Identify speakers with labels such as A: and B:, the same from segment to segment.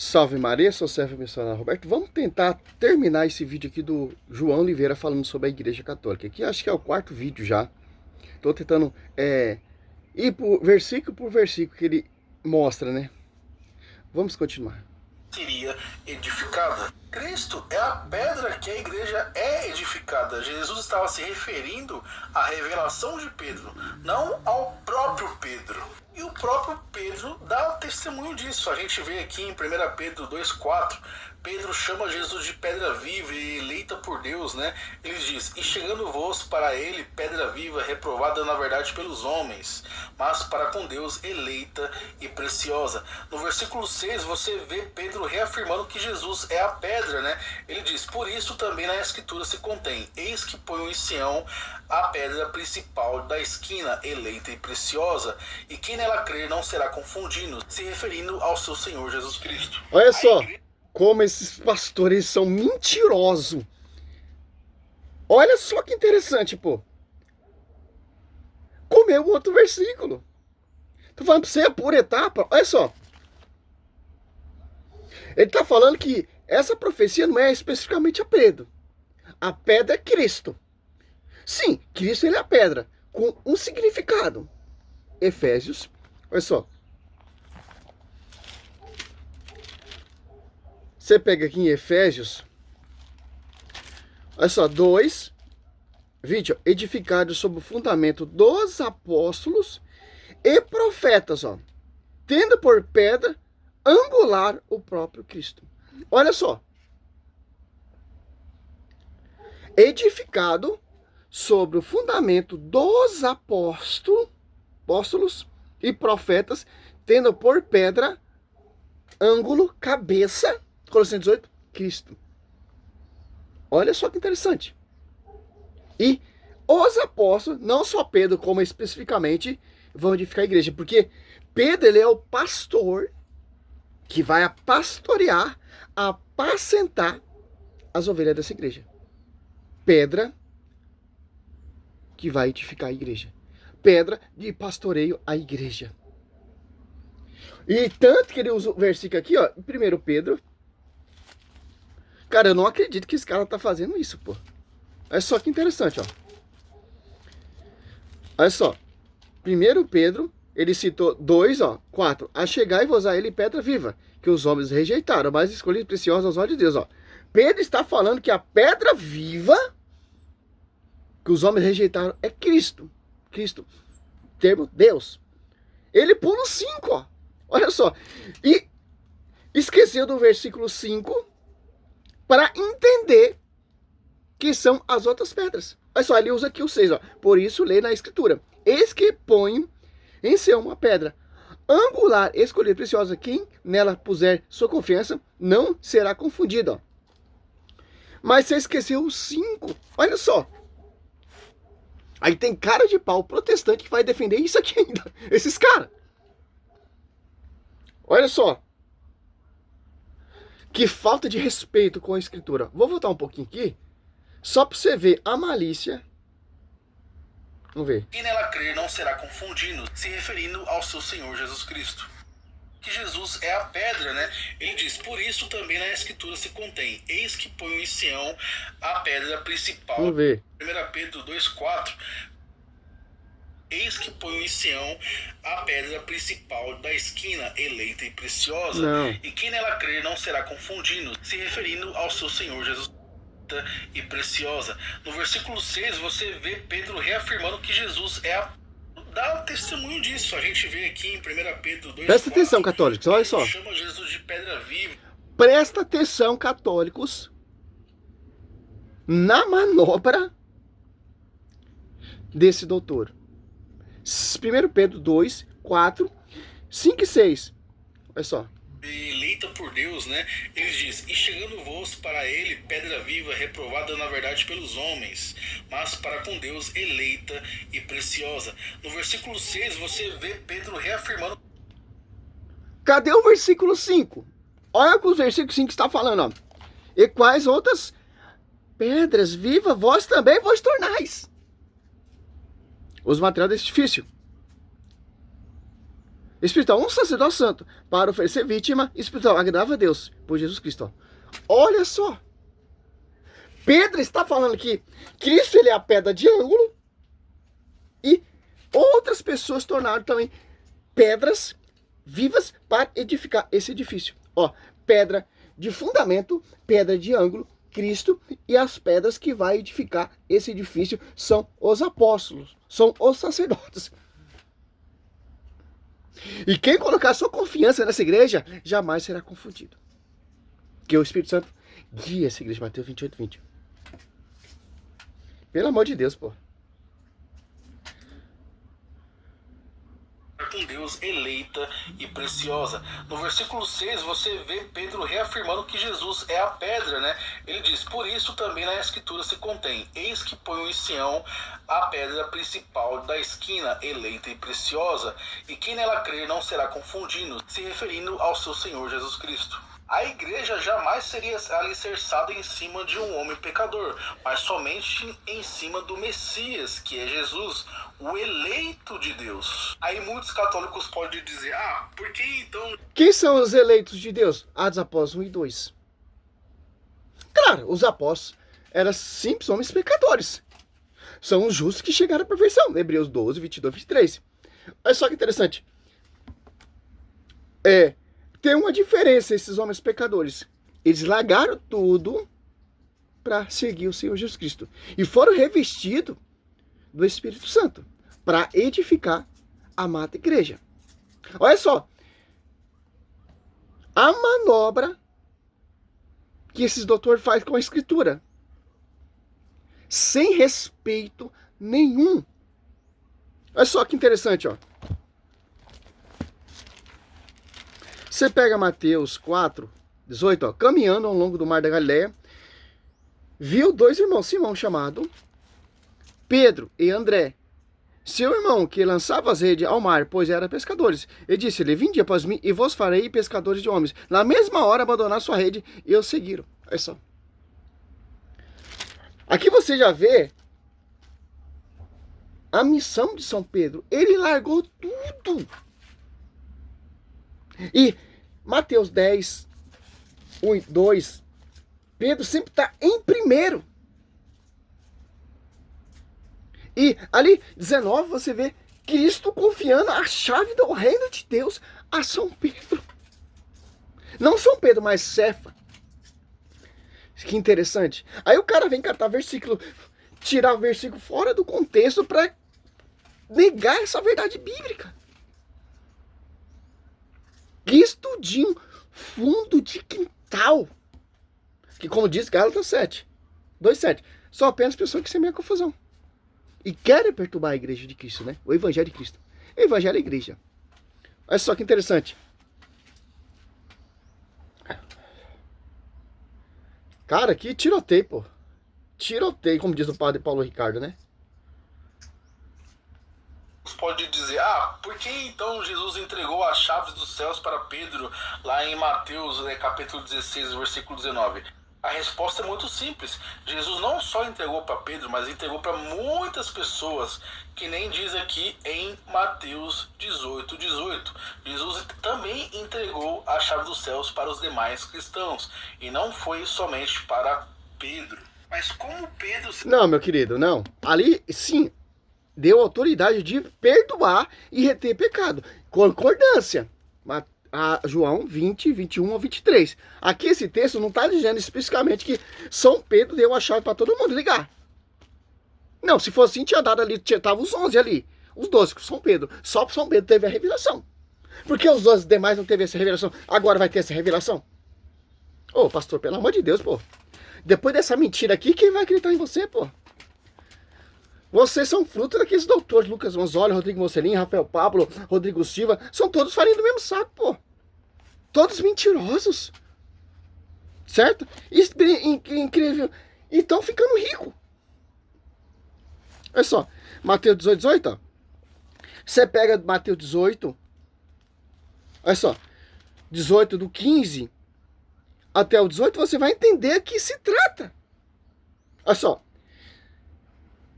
A: Salve Maria, sou o servo missionário Roberto. Vamos tentar terminar esse vídeo aqui do João Oliveira falando sobre a Igreja Católica. Aqui acho que é o quarto vídeo já. Estou tentando ir por versículo que ele mostra, né? Vamos continuar.
B: Seria edificada. Cristo é a pedra que a igreja é edificada. Jesus estava se referindo à revelação de Pedro, não ao próprio Pedro. E o próprio Pedro dá testemunho disso. A gente vê aqui em 1 Pedro 2,4, Pedro chama Jesus de pedra viva e eleita por Deus, né? Ele diz, e chegando-vos para ele, pedra viva, reprovada na verdade pelos homens, mas para com Deus eleita e preciosa. No versículo 6, você vê Pedro reafirmando que Jesus é a pedra, né? Ele diz, por isso também na escritura se contém, eis que ponho em Sião a pedra principal da esquina, eleita e preciosa, e quem nela crer não será confundido, se referindo ao seu Senhor Jesus Cristo.
A: Olha só como esses pastores são mentirosos. Olha só que interessante, pô. Comeu outro versículo. Tô falando pra você, por etapa. Olha só. Ele tá falando que essa profecia não é especificamente a Pedro. A pedra é Cristo. Sim, Cristo ele é a pedra, com um significado. Efésios, olha só. Você pega aqui em Efésios, olha só, 2, 20, ó, edificado sobre o fundamento dos apóstolos e profetas, ó, tendo por pedra angular o próprio Cristo. Olha só. Edificado sobre o fundamento dos apóstolos e profetas, tendo por pedra, ângulo, cabeça, Colossenses 18, Cristo. Olha só que interessante. E os apóstolos, não só Pedro, como especificamente, vão edificar a igreja, porque Pedro ele é o pastor que vai pastorear, apacentar as ovelhas dessa igreja. Pedra que vai edificar a igreja. Pedra de pastoreio à igreja. E tanto que ele usa o versículo aqui, ó, em 1 Pedro. Cara, eu não acredito que esse cara tá fazendo isso, pô. Olha só que interessante, ó. Olha só. 1 Pedro, ele citou 2, ó, 4. Achegai-vos a ele pedra viva, que os homens rejeitaram, mas escolhido preciosa aos olhos de Deus, ó. Pedro está falando que a pedra viva que os homens rejeitaram é Cristo. Cristo, termo Deus. Ele pula o 5, ó. Olha só. E esqueceu do versículo 5 para entender que são as outras pedras. Olha só, ele usa aqui o 6, ó. Por isso, lê na escritura. Eis que ponho em Sião uma pedra angular, escolhida, preciosa. Quem nela puser sua confiança não será confundido, ó. Mas você esqueceu o 5. Olha só. Aí tem cara de pau protestante que vai defender isso aqui ainda. Esses caras. Olha só. Que falta de respeito com a escritura. Vou voltar um pouquinho aqui. Só para você ver a malícia. Vamos ver.
B: Quem nela crer não será confundido, se referindo ao seu Senhor Jesus Cristo. Que Jesus é a pedra, né? Ele diz, por isso também na escritura se contém, eis que ponho em Sião a pedra principal.
A: Vamos ver.
B: 1 Pedro 2,4. Eis que ponho em Sião a pedra principal da esquina, eleita e preciosa.
A: Não.
B: E quem nela crer não será confundido, se referindo ao seu Senhor Jesus e preciosa. No versículo 6, você vê Pedro reafirmando que Jesus é a... Dá testemunho disso. A gente vê aqui em 1 Pedro 2,
A: Presta atenção, católicos, olha só.
B: Chama Jesus de pedra viva.
A: Presta atenção, católicos, na manobra desse doutor. 1 Pedro 2, 4, 5 e 6. Olha só.
B: Eleita por Deus, né? Ele diz, e chegando-vos para ele, pedra viva, reprovada na verdade pelos homens, mas para com Deus eleita e preciosa. No versículo 6, você vê Pedro reafirmando.
A: Cadê o versículo 5? Olha o que o versículo 5 está falando, ó. E quais outras pedras vivas vós também vos tornais. Os materiais desse edifício. espiritual, um sacerdote santo, para oferecer vítima espiritual agradável a Deus, por Jesus Cristo. Ó. Olha só. Pedro está falando que Cristo ele é a pedra de ângulo e outras pessoas tornaram também pedras vivas para edificar esse edifício. Ó, pedra de fundamento, pedra de ângulo, Cristo, e as pedras que vai edificar esse edifício são os apóstolos, são os sacerdotes. E quem colocar sua confiança nessa igreja jamais será confundido. Que o Espírito Santo guia essa igreja, Mateus 28, 20. Pelo amor de Deus, pô.
B: Com Deus, eleita e preciosa. No versículo 6, você vê Pedro reafirmando que Jesus é a pedra, né? Ele diz, por isso também na escritura se contém, eis que ponho em Sião a pedra principal da esquina, eleita e preciosa, e quem nela crer não será confundido, se referindo ao seu Senhor Jesus Cristo. A igreja jamais seria alicerçada em cima de um homem pecador, mas somente em cima do Messias, que é Jesus, o eleito de Deus. Aí muitos católicos podem dizer, por que então...
A: Quem são os eleitos de Deus? Atos Apóstolos 1 e 2. Claro, os apóstolos eram simples homens pecadores. São os justos que chegaram à perfeição. Hebreus 12, 22, 23. Olha só que interessante. Tem uma diferença esses homens pecadores. Eles largaram tudo para seguir o Senhor Jesus Cristo. E foram revestidos do Espírito Santo para edificar a amada igreja. Olha só. A manobra que esses doutores fazem com a Escritura. Sem respeito nenhum. Olha só que interessante, ó. Você pega Mateus 4, 18, ó. Caminhando ao longo do mar da Galileia, viu dois irmãos, Simão chamado Pedro e André, seu irmão, que lançava as redes ao mar, pois eram pescadores. E disse-lhe, vinde após mim e vos farei pescadores de homens. Na mesma hora abandonaram sua rede e o seguiram. Olha só. Aqui você já vê a missão de São Pedro. Ele largou tudo. E Mateus 10, 1 e 2, Pedro sempre está em primeiro. E ali, 19, você vê Cristo confiando a chave do reino de Deus a São Pedro. Não São Pedro, mas Cefa. Que interessante. Aí o cara vem catar versículo, tirar o versículo fora do contexto para negar essa verdade bíblica. Estudinho, fundo de quintal. Que como diz Gálatas 7, 2:7, só apenas pessoas que semeiam a confusão. E querem perturbar a igreja de Cristo, né? O evangelho de Cristo. O evangelho é a igreja. Olha só que interessante. Cara, que tiroteio, pô. Tiroteio, como diz o padre Paulo Ricardo, né?
B: Pode dizer, por que então Jesus entregou as chaves dos céus para Pedro, lá em Mateus, capítulo 16, versículo 19? A resposta é muito simples. Jesus não só entregou para Pedro, mas entregou para muitas pessoas, que nem diz aqui em Mateus 18, 18. Jesus também entregou a chave dos céus para os demais cristãos, e não foi somente para Pedro. Mas como Pedro...
A: Não, meu querido, não. Ali, sim, deu autoridade de perdoar e reter pecado. Concordância. João 20, 21 ou 23. Aqui esse texto não está dizendo especificamente que São Pedro deu a chave para todo mundo ligar. Não, se fosse assim, tinha dado ali, tava os 11 ali. Os 12 com São Pedro. Só São Pedro teve a revelação. Por que os 12 demais não teve essa revelação? Agora vai ter essa revelação? Ô, pastor, pelo amor de Deus, pô. Depois dessa mentira aqui, quem vai acreditar em você, pô? Vocês são fruto daqueles doutores, Lucas Manzoli, Rodrigo Mocelin, Rafael Pablo, Rodrigo Silva, são todos farinha do mesmo saco, pô. Todos mentirosos. Certo? Incrível. E estão ficando ricos. Olha só, Mateus 18, 18, ó. Você pega Mateus 18, olha só, 18 do 15 até o 18, você vai entender a que se trata. Olha só.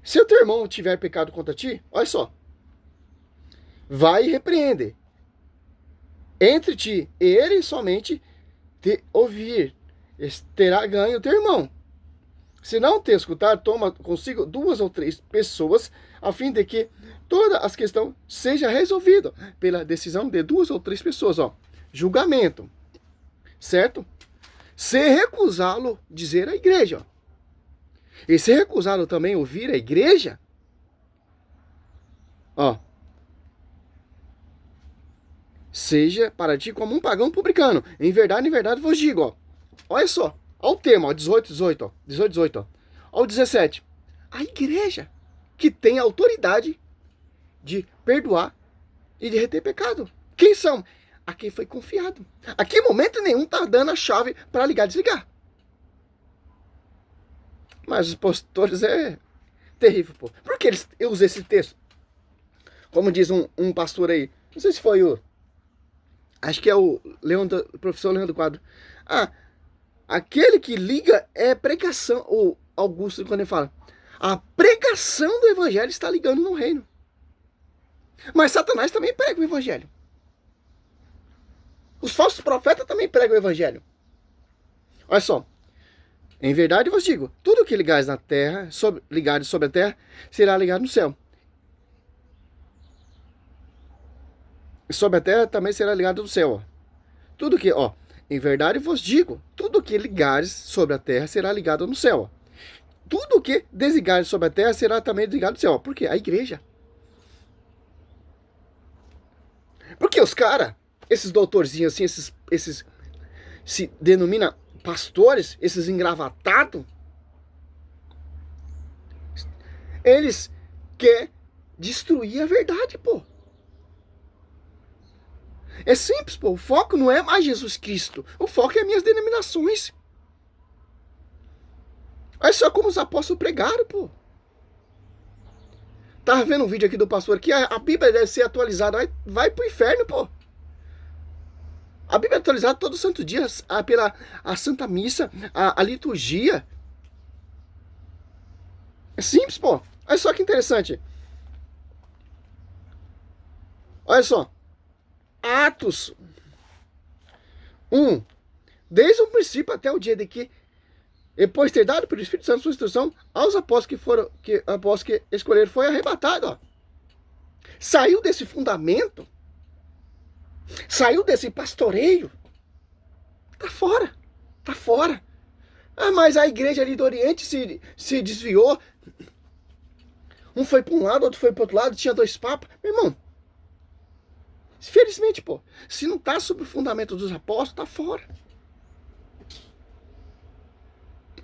A: Se o teu irmão tiver pecado contra ti, olha só, vai e repreende. Entre ti e ele somente te ouvir, terá ganho teu irmão. Se não te escutar, toma consigo 2 ou 3 pessoas, a fim de que toda a questão seja resolvida pela decisão de 2 ou 3 pessoas. Ó, julgamento, certo? Se recusá-lo, dizer à igreja. Ó. E se recusá-lo também ouvir a igreja, ó, seja para ti como um pagão publicano. Em verdade vos digo, ó. Olha só, olha o tema, ó, 18, ó. 18, ó. Olha o 17. A igreja que tem autoridade de perdoar e de reter pecado. Quem são? A quem foi confiado. Aqui, em momento nenhum, tá dando a chave para ligar e desligar. Mas os pastores é terrível, pô. Por que eles usam esse texto? Como diz um pastor aí, não sei se foi o... Acho que é o professor Leandro Quadro. Ah, aquele que liga é pregação. O Augusto, quando ele fala, a pregação do evangelho está ligando no reino. Mas Satanás também prega o evangelho. Os falsos profetas também pregam o evangelho. Olha só. Em verdade vos digo, tudo que ligares na terra, ligares sobre a terra, será ligado no céu. E sobre a terra também será ligado no céu. Ó. Tudo que, ó, em verdade vos digo, tudo que ligares sobre a terra será ligado no céu. Ó. Tudo que desligares sobre a terra será também ligado no céu. Ó. Por quê? A igreja. Porque os caras, esses doutorzinhos assim, esses se denomina pastores, esses engravatados, eles querem destruir a verdade, pô. É simples, pô. O foco não é mais Jesus Cristo. O foco é minhas denominações. Olha só como os apóstolos pregaram, pô. Tava vendo um vídeo aqui do pastor aqui, a Bíblia deve ser atualizada. Vai pro inferno, pô. A Bíblia é atualizada todo santo dia pela a Santa Missa, a liturgia. É simples, pô. Olha só que interessante. Olha só. Atos 1. Desde o princípio até o dia de que, depois de ter dado pelo Espírito Santo sua instrução, aos apóstolos que escolheram, foi arrebatado. Ó. Saiu desse fundamento. Saiu desse pastoreio. Tá fora. Tá fora. Ah, mas a igreja ali do Oriente se desviou. Um foi para um lado, outro foi para outro lado. Tinha 2 papas. Meu irmão. Felizmente, pô. Se não tá sob o fundamento dos apóstolos, tá fora.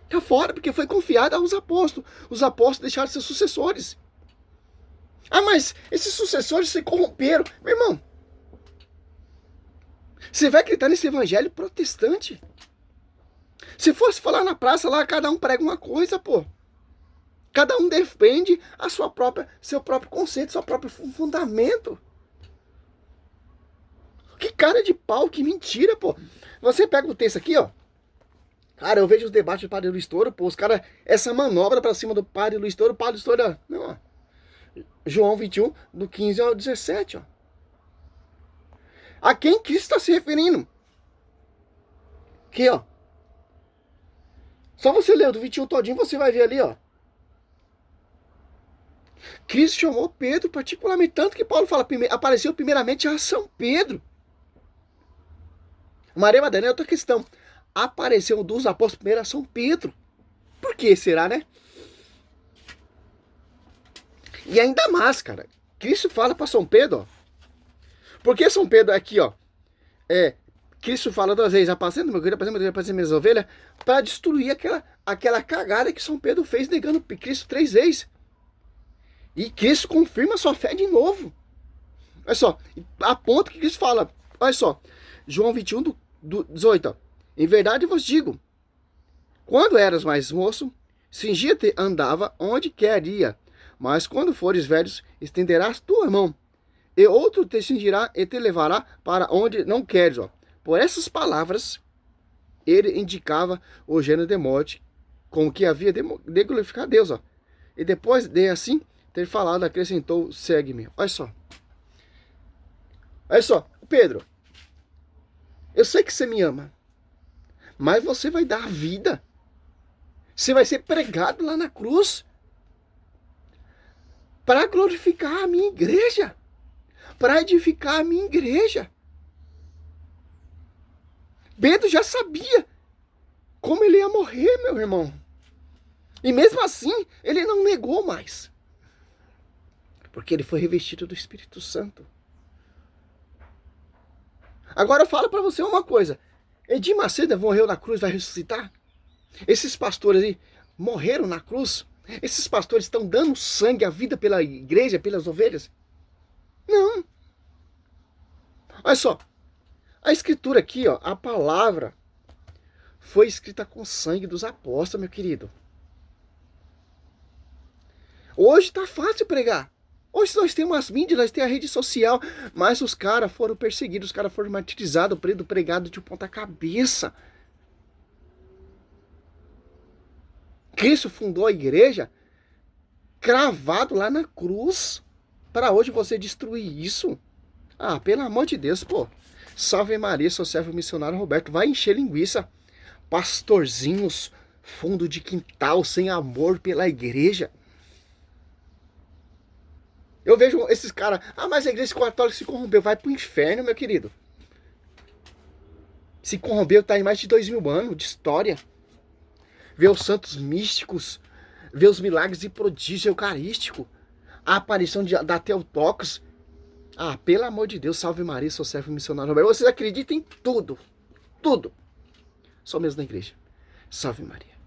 A: Tá fora, porque foi confiado aos apóstolos. Os apóstolos deixaram seus sucessores. Ah, mas esses sucessores se corromperam. Meu irmão. Você vai acreditar nesse evangelho protestante? Se fosse falar na praça lá, cada um prega uma coisa, pô. Cada um defende seu próprio conceito, seu próprio fundamento. Que cara de pau, que mentira, pô. Você pega o texto aqui, ó. Cara, eu vejo os debates do Padre Luiz Toro, pô. Os caras, essa manobra pra cima do Padre Luiz Toro, o Padre Luiz Toro, não, ó. João 21, do 15 ao 17, ó. A quem Cristo está se referindo? Aqui, ó. Só você ler do 21 todinho, você vai ver ali, ó. Cristo chamou Pedro particularmente, tanto que Paulo fala, apareceu primeiramente a São Pedro. Maria Madalena é outra questão. Apareceu dos apóstolos primeiro a São Pedro. Por que será, né? E ainda mais, cara. Cristo fala para São Pedro, ó. Porque São Pedro aqui, ó, Cristo fala 2 vezes, apacenta meu filho, apacenta minhas ovelhas, para destruir aquela cagada que São Pedro fez negando Cristo 3 vezes. E Cristo confirma sua fé de novo. Olha só, a ponto que Cristo fala, olha só, João 21, do 18, ó, em verdade vos digo, quando eras mais moço, cingia-te, andava onde quer ia, mas quando fores velhos, estenderás tua mão, e outro te cingirá e te levará para onde não queres. Ó. Por essas palavras, ele indicava o gênero de morte com que havia de glorificar Deus. Ó. E depois de assim ter falado, acrescentou, segue-me. Olha só. Olha só, Pedro. Eu sei que você me ama. Mas você vai dar a vida. Você vai ser pregado lá na cruz. Para glorificar a minha igreja. Para edificar a minha igreja. Pedro já sabia como ele ia morrer, meu irmão. E mesmo assim, ele não negou mais. Porque ele foi revestido do Espírito Santo. Agora eu falo para você uma coisa. Edir Macedo morreu na cruz, vai ressuscitar? Esses pastores aí morreram na cruz? Esses pastores estão dando sangue, a vida pela igreja, pelas ovelhas? Não. Olha só. A escritura aqui, ó, a palavra foi escrita com sangue dos apóstolos, meu querido. Hoje tá fácil pregar. Hoje nós temos as mídias, nós temos a rede social, mas os caras foram perseguidos, os caras foram martirizados, pregados de ponta cabeça. Cristo fundou a igreja cravado lá na cruz. Para hoje você destruir isso? Ah, pelo amor de Deus, pô. Salve Maria, seu servo missionário Roberto. Vai encher linguiça. Pastorzinhos, fundo de quintal, sem amor pela igreja. Eu vejo esses caras, mas a igreja católica se corrompeu. Vai pro inferno, meu querido. Se corrompeu, tá em mais de 2000 anos de história. Vê os santos místicos, vê os milagres e prodígio eucarístico, a aparição da Theotokos. Ah, pelo amor de Deus, salve Maria, seu servo missionário Roberto. Vocês acreditam em tudo, tudo. Só mesmo na igreja. Salve Maria.